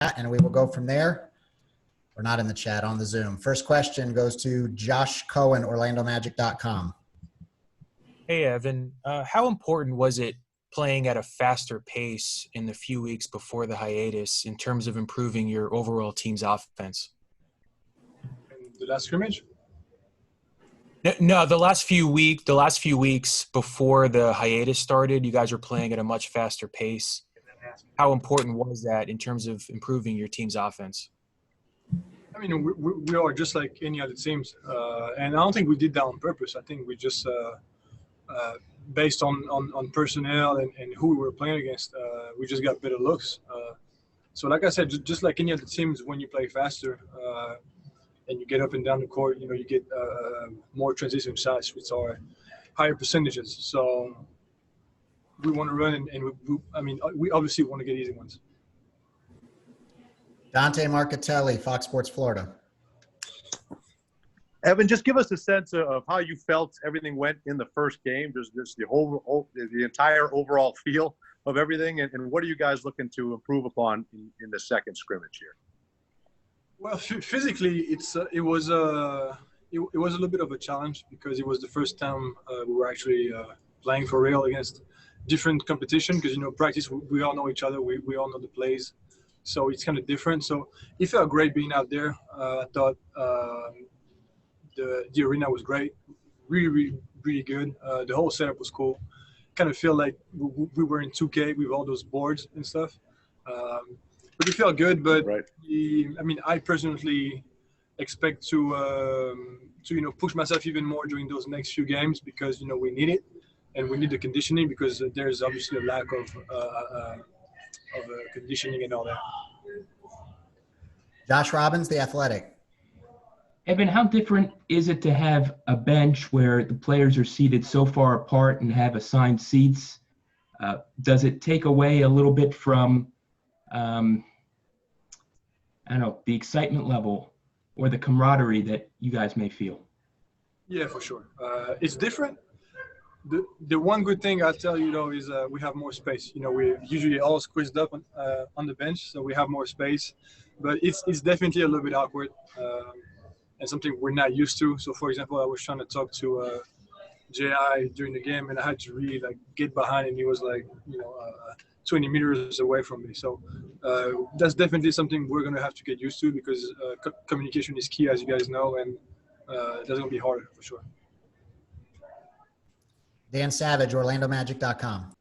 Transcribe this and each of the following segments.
and we will go from there. We're not in the chat, on the Zoom. First question goes to Josh Cohen, OrlandoMagic.com. Hey, Evan. How important was it playing at a faster pace in the few weeks before the hiatus in terms of improving your overall team's offense? The last scrimmage? No, the last few weeks before the hiatus started, you guys were playing at a much faster pace. How important was that in terms of improving your team's offense? I mean, we are just like any other teams, and I don't think we did that on purpose. I think we just, based on personnel and who we were playing against, we just got better looks. So like I said, just like any other teams, when you play faster and you get up and down the court, you know, you get more transition shots, which are higher percentages. So we want to run, and we obviously want to get easy ones. Dante Marcatelli, Fox Sports Florida. Evan, just give us a sense of how you felt everything went in the first game, just the entire overall feel of everything, and what are you guys looking to improve upon in the second scrimmage here? Well, physically, it was a little bit of a challenge because it was the first time we were actually playing for real against different competition. Because, you know, practice, we all know each other, we all know the plays, so it's kind of different. So it felt great being out there. I thought the arena was great, really good. The whole setup was cool. Kind of feel like we were in 2K with all those boards and stuff. But it felt good. But right. I personally expect to push myself even more during those next few games because, you know, we need it and we need the conditioning because there's obviously a lack of conditioning and all that. Josh Robbins, The Athletic. Evan, how different is it to have a bench where the players are seated so far apart and have assigned seats? Does it take away a little bit from, the excitement level or the camaraderie that you guys may feel? Yeah, for sure. It's different. The one good thing I tell you though is we have more space. You know, we're usually all squeezed up on the bench, so we have more space. But it's definitely a little bit awkward. And something we're not used to. So, for example, I was trying to talk to J.I. during the game, and I had to really get behind him. He was 20 meters away from me. So that's definitely something we're going to have to get used to because communication is key, as you guys know, and that's going to be harder for sure. Dan Savage, OrlandoMagic.com.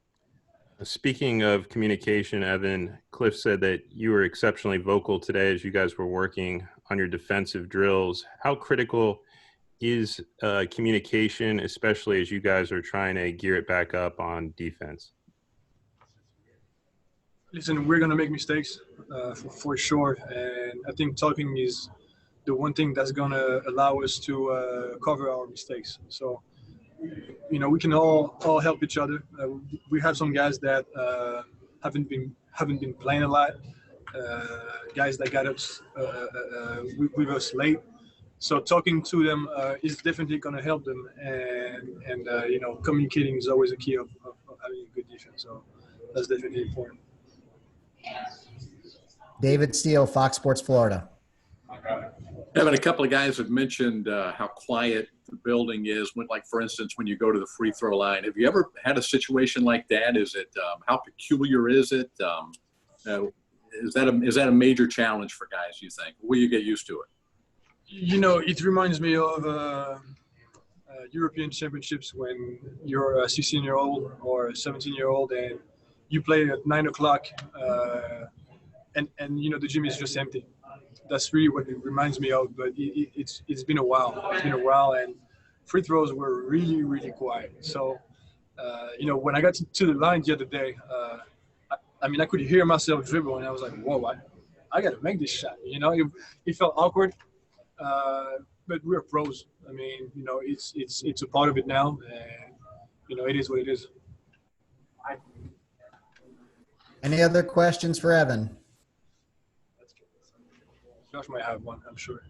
Speaking of communication, Evan, Cliff said that you were exceptionally vocal today as you guys were working on your defensive drills. How critical is communication, especially as you guys are trying to gear it back up on defense? Listen, we're going to make mistakes for sure. And I think talking is the one thing that's going to allow us to cover our mistakes. So, you know, we can all help each other. We have some guys that haven't been playing a lot. Guys that got us with us late. So talking to them is definitely going to help them. And communicating is always a key of having a good defense. So that's definitely important. David Steele, Fox Sports Florida. Evan, a couple of guys have mentioned how quiet the building is when, like, for instance, when you go to the free throw line. Have you ever had a situation like that? Is it how peculiar is it? Is that a major challenge for guys, you think? Will you get used to it? You know, it reminds me of European championships when you're a 16-year-old or a 17-year-old and you play at 9 o'clock and you know, the gym is just empty. That's really what it reminds me of, but it's been a while. It's been a while, and free throws were really quiet. So, when I got to the line the other day, I could hear myself dribble, and I was like, whoa, I got to make this shot. You know, it felt awkward, but we're pros. I mean, you know, it's a part of it now, and, you know, it is what it is. Any other questions for Evan? Josh might have one, I'm sure.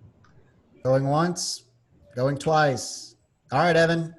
Going once, going twice. All right, Evan.